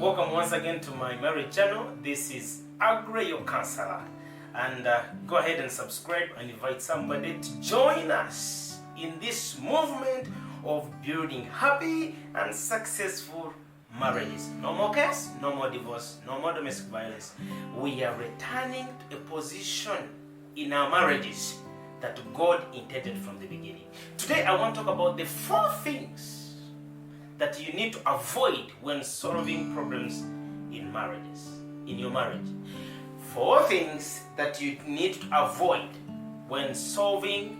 Welcome once again to my marriage channel. This is Agre, your counselor. And go ahead and subscribe and invite somebody to join us in this movement of building happy and successful marriages. No more chaos, no more divorce, no more domestic violence. We are returning to a position in our marriages that God intended from the beginning. Today I want to talk about the 4 things that you need to avoid when solving problems in marriages, in your marriage. 4 things that you need to avoid when solving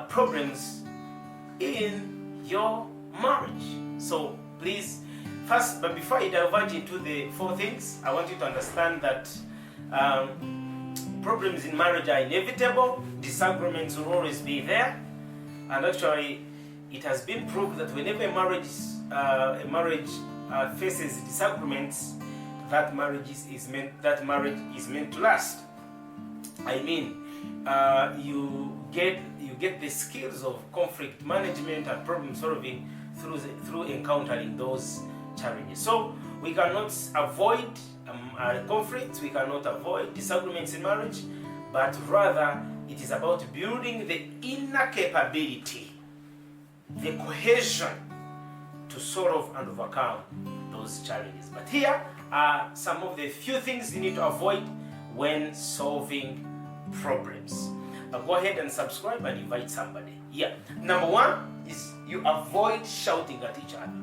problems in your marriage. So please, first, but before I diverge into the 4 things, I want you to understand that problems in marriage are inevitable. Disagreements will always be there, and actually it has been proved that whenever a marriage faces disagreements, that marriage is meant to last. I mean, you get the skills of conflict management and problem solving through encountering those challenges. So we cannot avoid conflicts, we cannot avoid disagreements in marriage, but rather it is about building the inner capability, the cohesion to solve and overcome those challenges. But here are some of the few things you need to avoid when solving problems. Go ahead and subscribe and invite somebody. Number 1 is you avoid shouting at each other.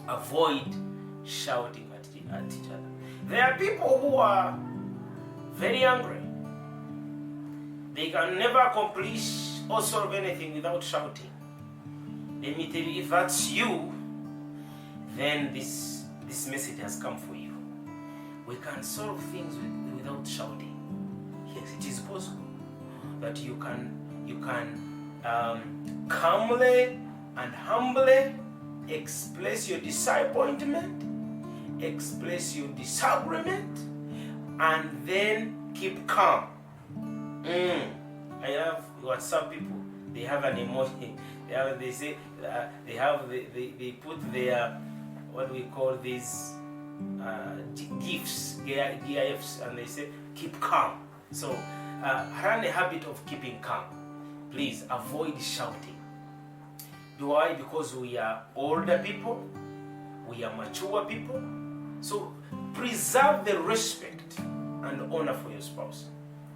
Avoid shouting at each other. There are people who are very angry. They can never accomplish or solve anything without shouting. Let me tell you, if that's you, then this message has come for you. We can solve things without shouting. Yes, it is possible that you can calmly and humbly express your disappointment, express your disagreement, and then keep calm. I have WhatsApp people. They have an emoji. They put their, what we call these GIFs, and they say keep calm. So run a habit of keeping calm. Please avoid shouting. Why? Because we are older people, we are mature people. So preserve the respect and honor for your spouse.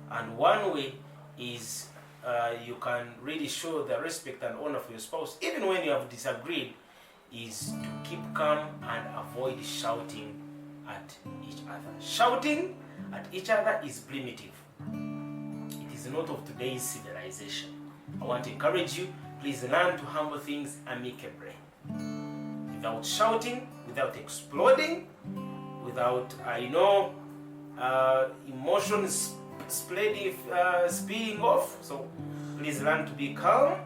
And one way is you can really show the respect and honor for your spouse, even when you have disagreed, is to keep calm and avoid shouting at each other. Shouting at each other is primitive. It is not of today's civilization. I want to encourage you, please learn to handle things amicably. Without shouting, without exploding, without, emotions spilling off. So please learn to be calm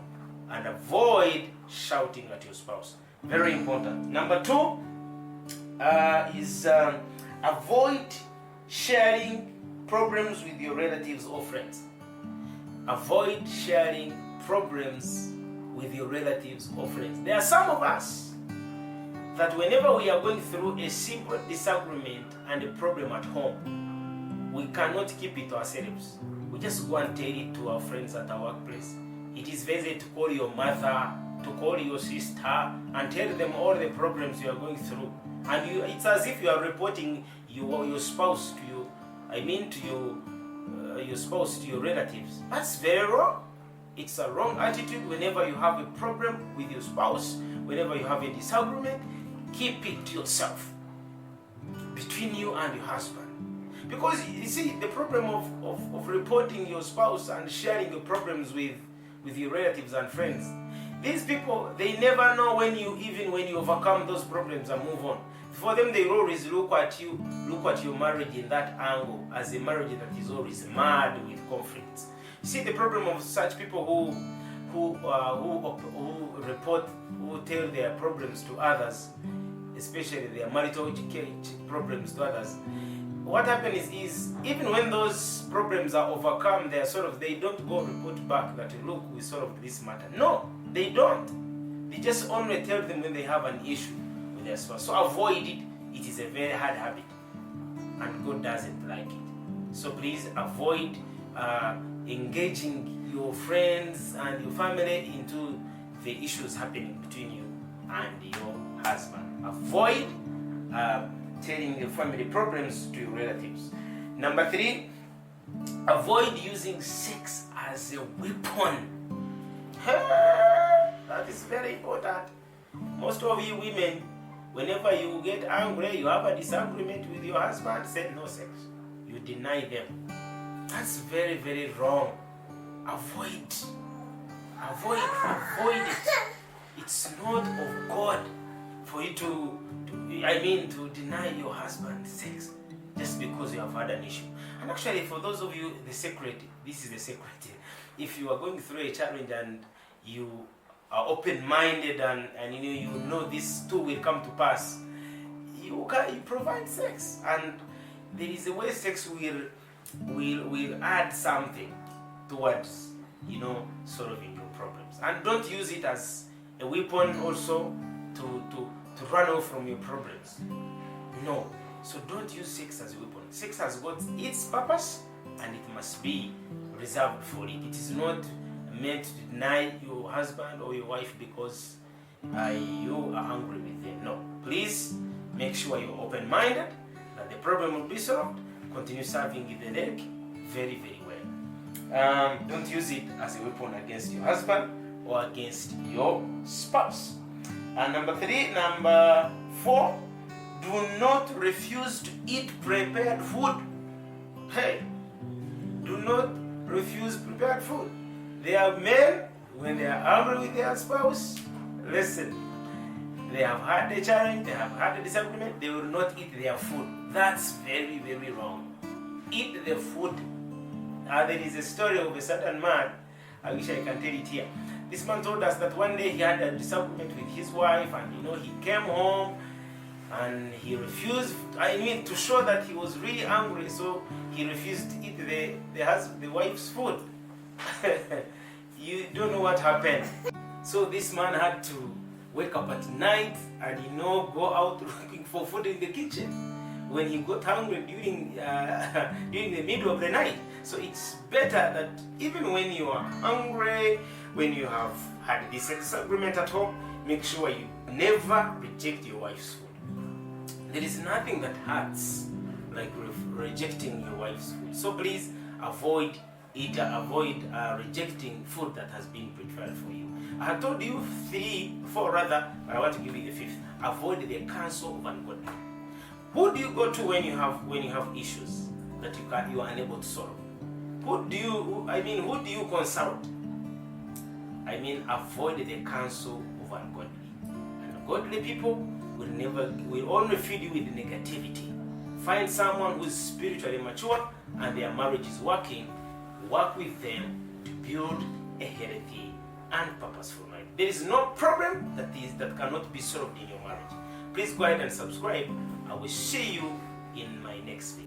and avoid shouting at your spouse. Very important. Number 2 is avoid sharing problems with your relatives or friends. Avoid sharing problems with your relatives or friends. There are some of us that whenever we are going through a simple disagreement and a problem at home, we cannot keep it to ourselves. We just go and tell it to our friends at our workplace. It is very easy to call your mother, to call your sister, and tell them all the problems you are going through. And it's as if you are reporting your spouse to you. Your spouse to your relatives. That's very wrong. It's a wrong attitude. Whenever you have a problem with your spouse, whenever you have a disagreement, keep it to yourself, between you and your husband. Because you see, the problem of reporting your spouse and sharing your problems with your relatives and friends, these people, they never know when you overcome those problems and move on. For them, they always look at your marriage in that angle, as a marriage that is always mad with conflicts. You see, the problem of such people who tell their problems to others, especially their marital problems to others, what happens is even when those problems are overcome, they don't go report back that, look, we solved this matter. No, they don't. They just only tell them when they have an issue with their spouse. So avoid it. It is a very hard habit, and God doesn't like it. So please avoid engaging your friends and your family into the issues happening between you and your husband. Avoid telling your family problems to your relatives. Number 3, avoid using sex as a weapon. That is very important. Most of you women, whenever you get angry, you have a disagreement with your husband, say no sex. You deny them. That's very, very wrong. Avoid it. It's not of God for you to deny your husband sex just because you have had an issue. And actually, for those of you, this is the secret. If you are going through a challenge and you are open-minded and you know this too will come to pass, you provide sex, and there is a way sex will add something towards solving your problems. And don't use it as a weapon also to run off from your problems. No. So don't use sex as a weapon. Sex has got its purpose, and it must be reserved for it. It is not meant to deny your husband or your wife because you are angry with them. No. Please make sure you're open-minded, that the problem will be solved. Continue serving the leg very, very well. Don't use it as a weapon against your husband or against your spouse. And number 4, do not refuse to eat prepared food. Hey, do not refuse prepared food. There are men, when they are angry with their spouse, listen, they have had a challenge, they have had a disagreement, they will not eat their food. That's very, very wrong. Eat the food. There is a story of a certain man. I wish I can tell it here. This man told us that one day he had a disagreement with his wife, and he came home and he refused. To show that he was really angry, so he refused to eat the wife's food. You don't know what happened. So this man had to wake up at night and go out looking for food in the kitchen when he got hungry during the middle of the night. So it's better that even when you are hungry, when you have had this disagreement at home, make sure you never reject your wife's food. There is nothing that hurts like rejecting your wife's food. So please avoid rejecting food that has been prepared for you. I have told you 4 rather, but I want to give you the 5th. Avoid the counsel of ungodly. Who do you go to when you have issues that you are unable to solve? Who do you consult? Avoid the counsel of ungodly. Ungodly people will only feed you with negativity. Find someone who is spiritually mature and their marriage is working. Work with them to build a healthy and purposeful life. There is no problem that cannot be solved in your marriage. Please go ahead and subscribe. I will see you in my next video.